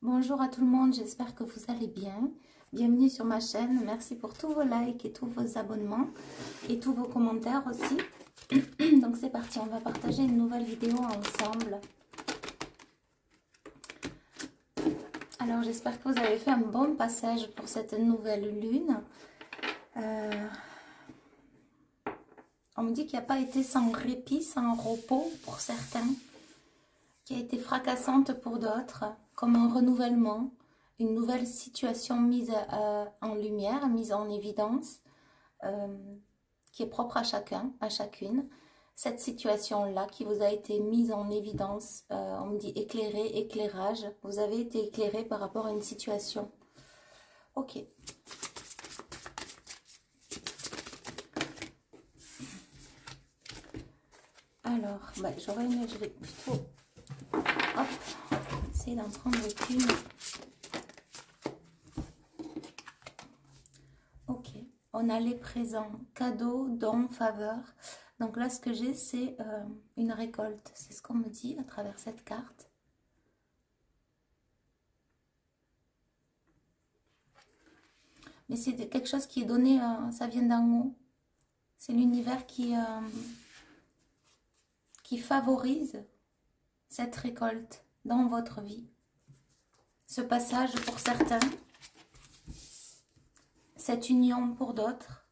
Bonjour à tout le monde, j'espère que vous allez bien. Bienvenue sur ma chaîne, merci pour tous vos likes et tous vos abonnements et tous vos commentaires aussi. Donc c'est parti, on va partager une nouvelle vidéo ensemble. Alors j'espère que vous avez fait un bon passage pour cette nouvelle lune. On me dit qu'il n'y a pas été sans répit, sans repos pour certains, qui a été fracassante pour d'autres, comme un renouvellement, une nouvelle situation mise en lumière, mise en évidence, qui est propre à chacun, à chacune. Cette situation-là qui vous a été mise en évidence, on me dit éclairé, éclairage, vous avez été éclairé par rapport à une situation. Ok. Alors, j'aurais aimé, je vais plutôt, hop, essayer d'en prendre une. Ok, on a les présents, cadeaux, dons, faveurs. Donc là, ce que j'ai, c'est une récolte. C'est ce qu'on me dit à travers cette carte. Mais c'est quelque chose qui est donné, ça vient d'en haut. C'est l'univers qui favorise cette récolte dans votre vie. Ce passage pour certains, cette union pour d'autres.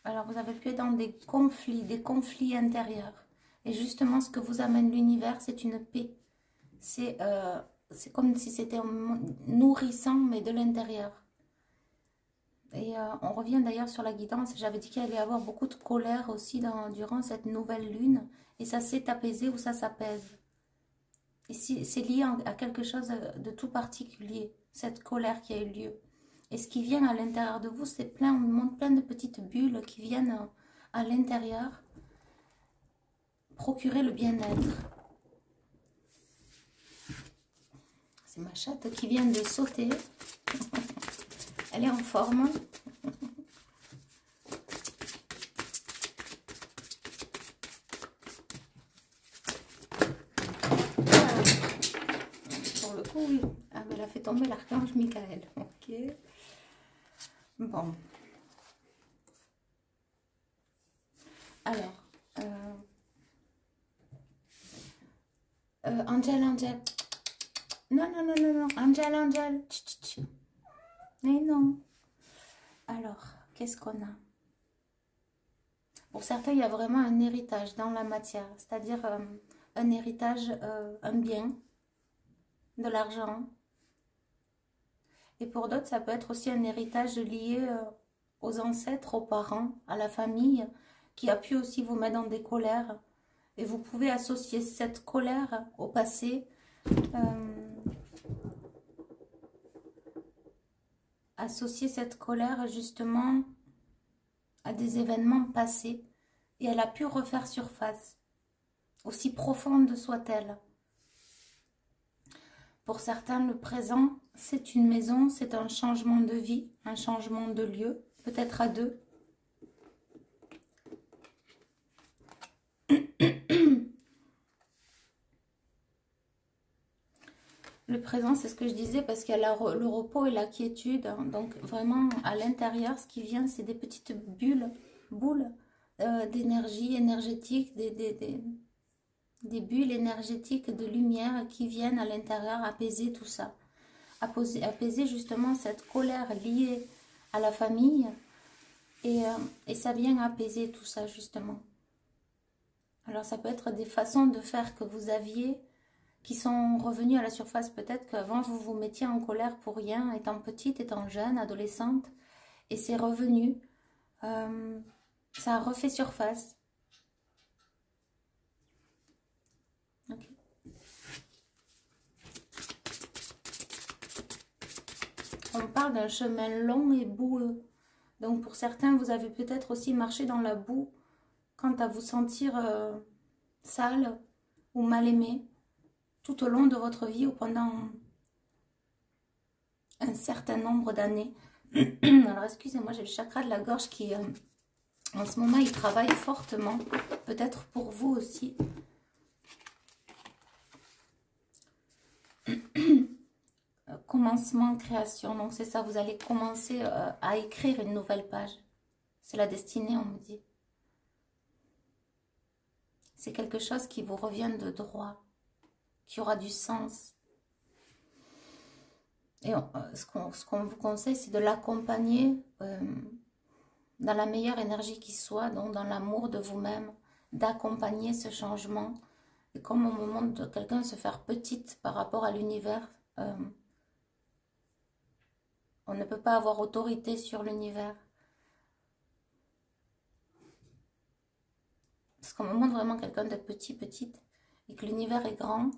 Alors vous avez pu être dans des conflits intérieurs. Et justement, ce que vous amène l'univers, c'est une paix. C'est comme si c'était nourrissant, mais de l'intérieur. Et on revient d'ailleurs sur la guidance. J'avais dit qu'il allait y avoir beaucoup de colère aussi durant cette nouvelle lune. Et ça s'est apaisé ou ça s'apaise. Et c'est lié à quelque chose de tout particulier, cette colère qui a eu lieu. Et ce qui vient à l'intérieur de vous, c'est plein de petites bulles qui viennent à l'intérieur procurer le bien-être. C'est ma chatte qui vient de sauter. Elle est en forme. Pour le coup, oui. Ah, mais elle a fait tomber l'archange Michael. Ok. Bon. Alors. Angel. Non. Angel. Mais non. Alors, qu'est-ce qu'on a? Pour certains, il y a vraiment un héritage dans la matière. C'est-à-dire un héritage, un bien, de l'argent. Et pour d'autres, ça peut être aussi un héritage lié aux ancêtres, aux parents, à la famille, qui a pu aussi vous mettre dans des colères. Et vous pouvez associer cette colère au passé, associer cette colère justement à des événements passés. Et elle a pu refaire surface, aussi profonde soit-elle. Pour certains, le présent, c'est une maison, c'est un changement de vie, un changement de lieu, peut-être à deux. Le présent, c'est ce que je disais, parce qu'il y a le repos et la quiétude. Donc vraiment, à l'intérieur, ce qui vient, c'est des petites boules d'énergie énergétique, des bulles énergétiques de lumière qui viennent à l'intérieur apaiser tout ça. Apaiser justement cette colère liée à la famille. Et ça vient apaiser tout ça justement. Alors ça peut être des façons de faire que vous aviez, qui sont revenus à la surface. Peut-être qu'avant vous vous mettiez en colère pour rien, étant petite, étant jeune, adolescente, et c'est revenu, ça a refait surface. Okay. On parle d'un chemin long et boueux. Donc pour certains, vous avez peut-être aussi marché dans la boue quant à vous sentir sale ou mal aimé tout au long de votre vie ou pendant un certain nombre d'années. Alors excusez-moi, j'ai le chakra de la gorge qui en ce moment il travaille fortement, peut-être pour vous aussi. commencement, création. Donc c'est ça, vous allez commencer à écrire une nouvelle page. C'est la destinée, on me dit. C'est quelque chose qui vous revient de droit, qui aura du sens. Et ce qu'on vous conseille, c'est de l'accompagner dans la meilleure énergie qui soit, donc dans l'amour de vous-même, d'accompagner ce changement. Et comme au moment de quelqu'un se faire petite par rapport à l'univers, on ne peut pas avoir autorité sur l'univers. Parce qu'on me montre vraiment quelqu'un de petit, petite, et que l'univers est grand,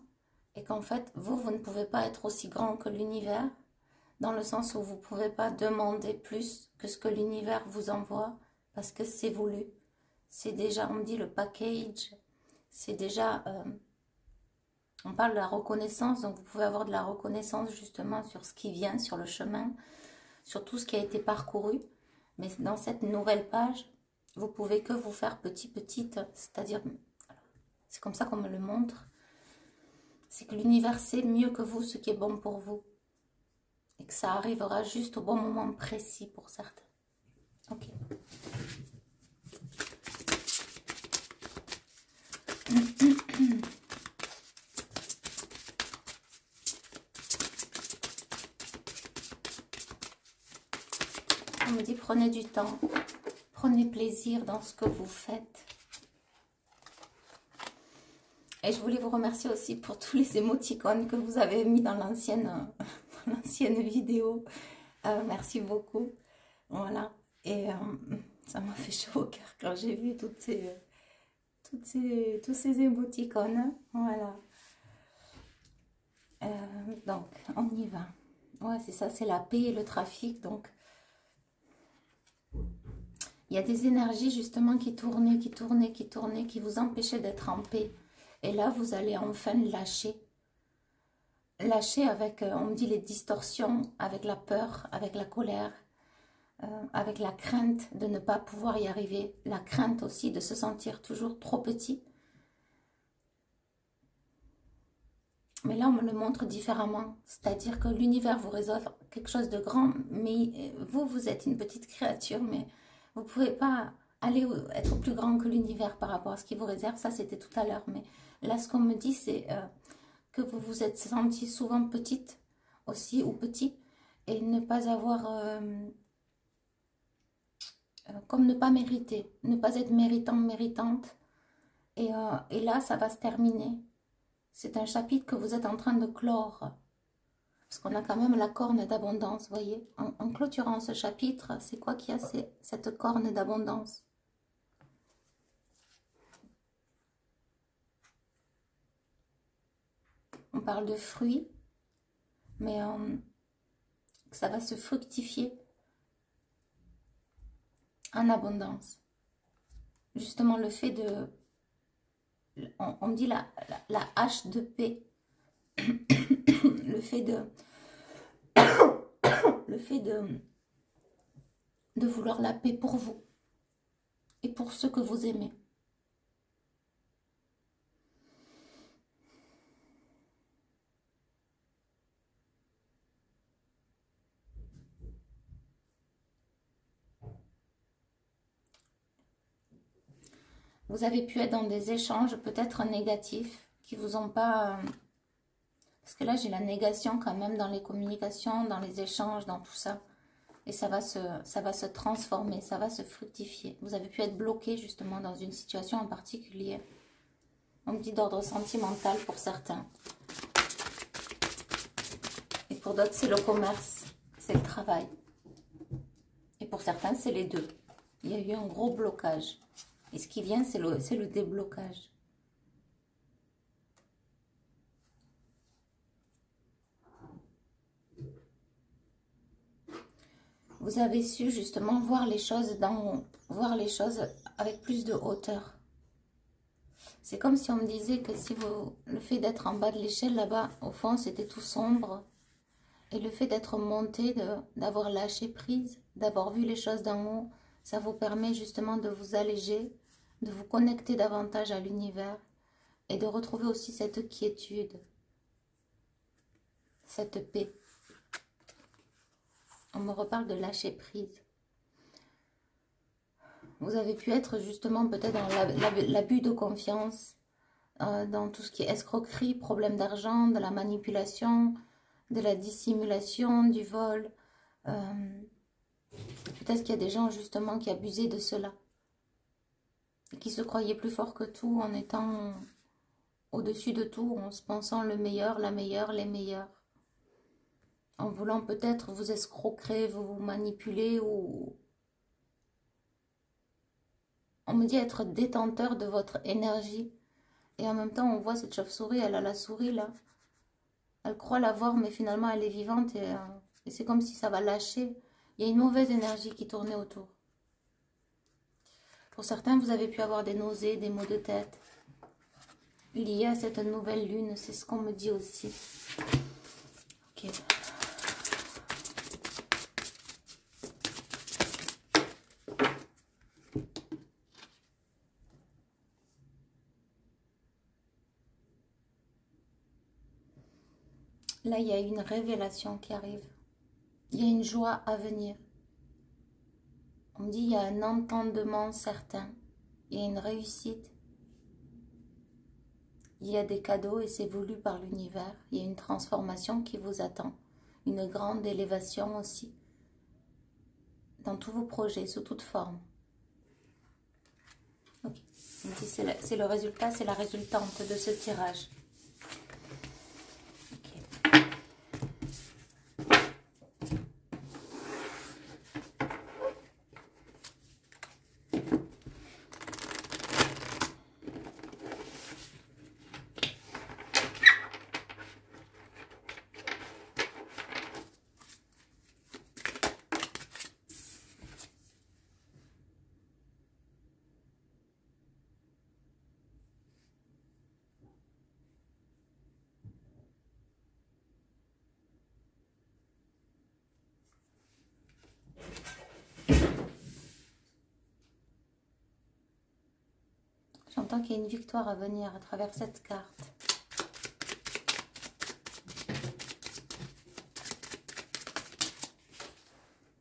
et qu'en fait, vous ne pouvez pas être aussi grand que l'univers, dans le sens où vous ne pouvez pas demander plus que ce que l'univers vous envoie, parce que c'est voulu. C'est déjà, on me dit, le package, c'est déjà... on parle de la reconnaissance, donc vous pouvez avoir de la reconnaissance justement sur ce qui vient, sur le chemin, sur tout ce qui a été parcouru. Mais dans cette nouvelle page, vous pouvez que vous faire petite, c'est-à-dire, c'est comme ça qu'on me le montre, c'est que l'univers sait mieux que vous ce qui est bon pour vous. Et que ça arrivera juste au bon moment précis pour certains. Ok. On me dit prenez du temps, prenez plaisir dans ce que vous faites. Et je voulais vous remercier aussi pour tous les émoticônes que vous avez mis dans l'ancienne vidéo. Merci beaucoup. Voilà. Et ça m'a fait chaud au cœur quand j'ai vu tous ces émoticônes. Voilà. Donc, on y va. Ouais, c'est ça, c'est la paix et le trafic. Donc, il y a des énergies justement qui tournaient, qui vous empêchaient d'être en paix. Et là, vous allez enfin lâcher. Lâcher avec, on me dit, les distorsions, avec la peur, avec la colère, avec la crainte de ne pas pouvoir y arriver. La crainte aussi de se sentir toujours trop petit. Mais là, on me le montre différemment. C'est-à-dire que l'univers vous réserve quelque chose de grand, mais vous êtes une petite créature, mais vous ne pouvez pas aller être plus grand que l'univers par rapport à ce qu'il vous réserve. Ça, c'était tout à l'heure. Mais là, ce qu'on me dit, c'est que vous vous êtes senti souvent petite aussi, ou petit, et ne pas avoir... comme ne pas mériter, ne pas être méritant, méritante. Et là, ça va se terminer. C'est un chapitre que vous êtes en train de clore. Parce qu'on a quand même la corne d'abondance, vous voyez. En clôturant ce chapitre, c'est quoi qu'il y a? C'est cette corne d'abondance. On parle de fruits, mais ça va se fructifier en abondance. Justement, le fait de... On me dit la hache de paix. Le fait de vouloir la paix pour vous et pour ceux que vous aimez. Vous avez pu être dans des échanges peut-être négatifs qui vous ont pas... Parce que là, j'ai la négation quand même dans les communications, dans les échanges, dans tout ça. Et ça va se transformer, ça va se fructifier. Vous avez pu être bloqué justement dans une situation en particulier. On me dit d'ordre sentimental pour certains. Et pour d'autres, c'est le commerce, c'est le travail. Et pour certains, c'est les deux. Il y a eu un gros blocage. Et ce qui vient, c'est le déblocage. Vous avez su justement voir les choses voir les choses avec plus de hauteur. C'est comme si on me disait que si le fait d'être en bas de l'échelle là-bas, au fond, c'était tout sombre. Et le fait d'être monté, d'avoir lâché prise, d'avoir vu les choses d'en haut, ça vous permet justement de vous alléger, de vous connecter davantage à l'univers et de retrouver aussi cette quiétude, cette paix. On me reparle de lâcher prise. Vous avez pu être justement peut-être dans l'abus de confiance, dans tout ce qui est escroquerie, problème d'argent, de la manipulation, de la dissimulation, du vol. Peut-être qu'il y a des gens justement qui abusaient de cela. Et qui se croyaient plus forts que tout en étant au-dessus de tout, en se pensant le meilleur, la meilleure, les meilleurs. En voulant peut-être vous escroquer, vous manipuler ou... On me dit être détenteur de votre énergie. Et en même temps, on voit cette chauve-souris, elle a la souris là. Elle croit la voir, mais finalement, elle est vivante et c'est comme si ça va lâcher. Il y a une mauvaise énergie qui tournait autour. Pour certains, vous avez pu avoir des nausées, des maux de tête liés à cette nouvelle lune. C'est ce qu'on me dit aussi. Ok. Là, il y a une révélation qui arrive. Il y a une joie à venir. On me dit il y a un entendement certain. Il y a une réussite. Il y a des cadeaux et c'est voulu par l'univers. Il y a une transformation qui vous attend. Une grande élévation aussi. Dans tous vos projets, sous toute forme. Ok. On me dit c'est le résultat, c'est la résultante de ce tirage. J'entends qu'il y a une victoire à venir à travers cette carte.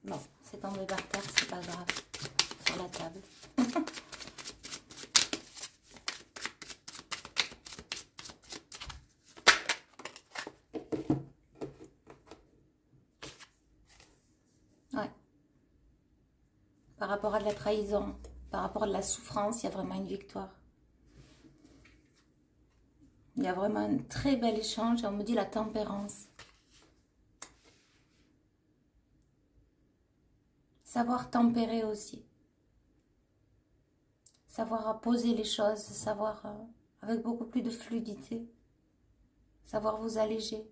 Bon, c'est tombé par terre, c'est pas grave. Sur la table. Ouais. Par rapport à de la trahison, par rapport à de la souffrance, il y a vraiment une victoire. Il y a vraiment un très bel échange et on me dit la tempérance. Savoir tempérer aussi. Savoir poser les choses, savoir avec beaucoup plus de fluidité. Savoir vous alléger.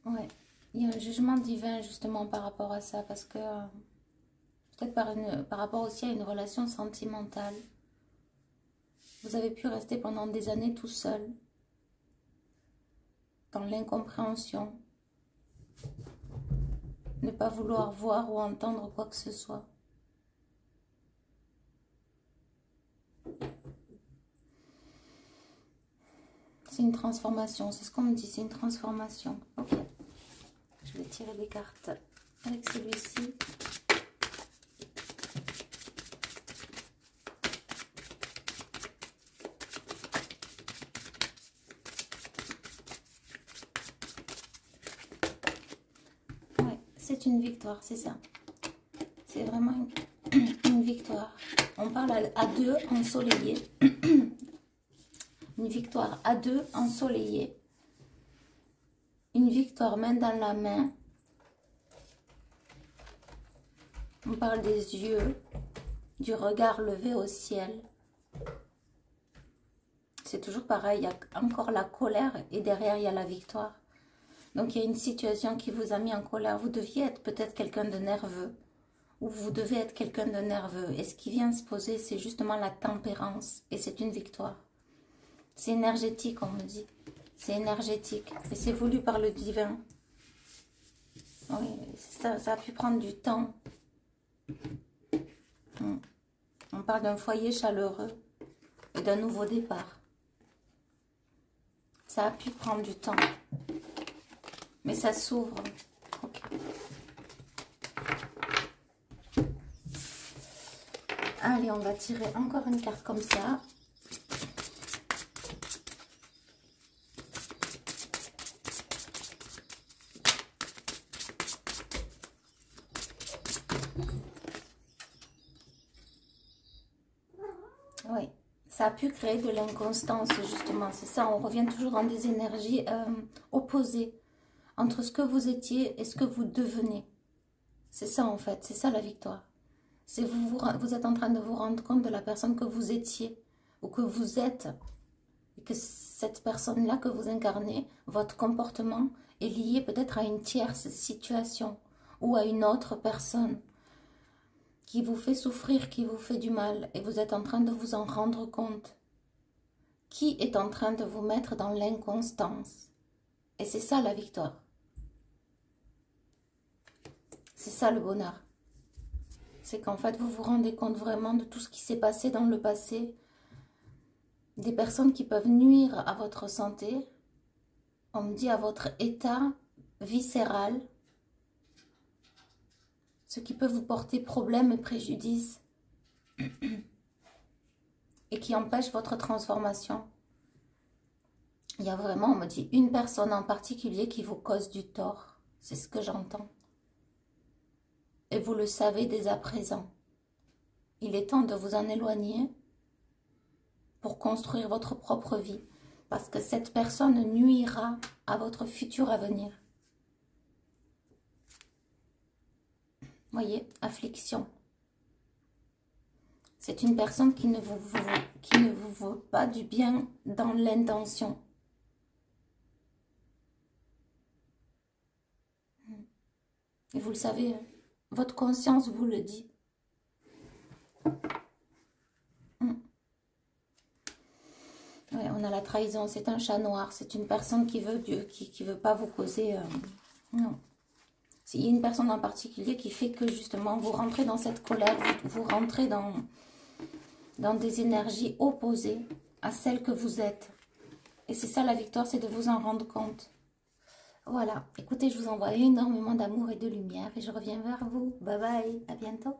Ouais, il y a un jugement divin justement par rapport à ça parce que... peut-être par rapport aussi à une relation sentimentale. Vous avez pu rester pendant des années tout seul. Dans l'incompréhension. Ne pas vouloir voir ou entendre quoi que ce soit. C'est une transformation. C'est ce qu'on me dit. C'est une transformation. Ok. Je vais tirer des cartes avec celui-ci. C'est une victoire, c'est ça. C'est vraiment une victoire. On parle à deux ensoleillés. Une victoire à deux ensoleillés. Une victoire main dans la main. On parle des yeux, du regard levé au ciel. C'est toujours pareil, il y a encore la colère et derrière il y a la victoire. Donc, il y a une situation qui vous a mis en colère. Vous deviez être peut-être quelqu'un de nerveux. Ou vous devez être quelqu'un de nerveux. Et ce qui vient se poser, c'est justement la tempérance. Et c'est une victoire. C'est énergétique, on me dit. C'est énergétique. Et c'est voulu par le divin. Oui, ça a pu prendre du temps. On parle d'un foyer chaleureux. Et d'un nouveau départ. Ça a pu prendre du temps. Mais ça s'ouvre. Ok. Allez, on va tirer encore une carte comme ça. Oui, ça a pu créer de l'inconstance, justement. C'est ça, on revient toujours dans des énergies opposées entre ce que vous étiez et ce que vous devenez. C'est ça, en fait. C'est ça, la victoire. C'est vous êtes en train de vous rendre compte de la personne que vous étiez ou que vous êtes. Et que cette personne-là que vous incarnez, votre comportement est lié peut-être à une tierce situation ou à une autre personne qui vous fait souffrir, qui vous fait du mal, et vous êtes en train de vous en rendre compte. Qui est en train de vous mettre dans l'inconstance? Et c'est ça la victoire. C'est ça le bonheur. C'est qu'en fait, vous vous rendez compte vraiment de tout ce qui s'est passé dans le passé, des personnes qui peuvent nuire à votre santé, on me dit à votre état viscéral, ce qui peut vous porter problème et préjudice et qui empêche votre transformation. Il y a vraiment, on me dit, une personne en particulier qui vous cause du tort. C'est ce que j'entends. Et vous le savez dès à présent. Il est temps de vous en éloigner pour construire votre propre vie. Parce que cette personne nuira à votre futur avenir. Voyez, affliction. C'est une personne qui ne vous veut pas du bien dans l'intention. Et vous le savez, votre conscience vous le dit. Ouais, on a la trahison, c'est un chat noir, c'est une personne qui veut qui veut pas vous causer... non. Il y a une personne en particulier qui fait que justement vous rentrez dans cette colère, vous rentrez dans des énergies opposées à celles que vous êtes. Et c'est ça la victoire, c'est de vous en rendre compte. Voilà, écoutez, je vous envoie énormément d'amour et de lumière et je reviens vers vous. Bye bye, à bientôt.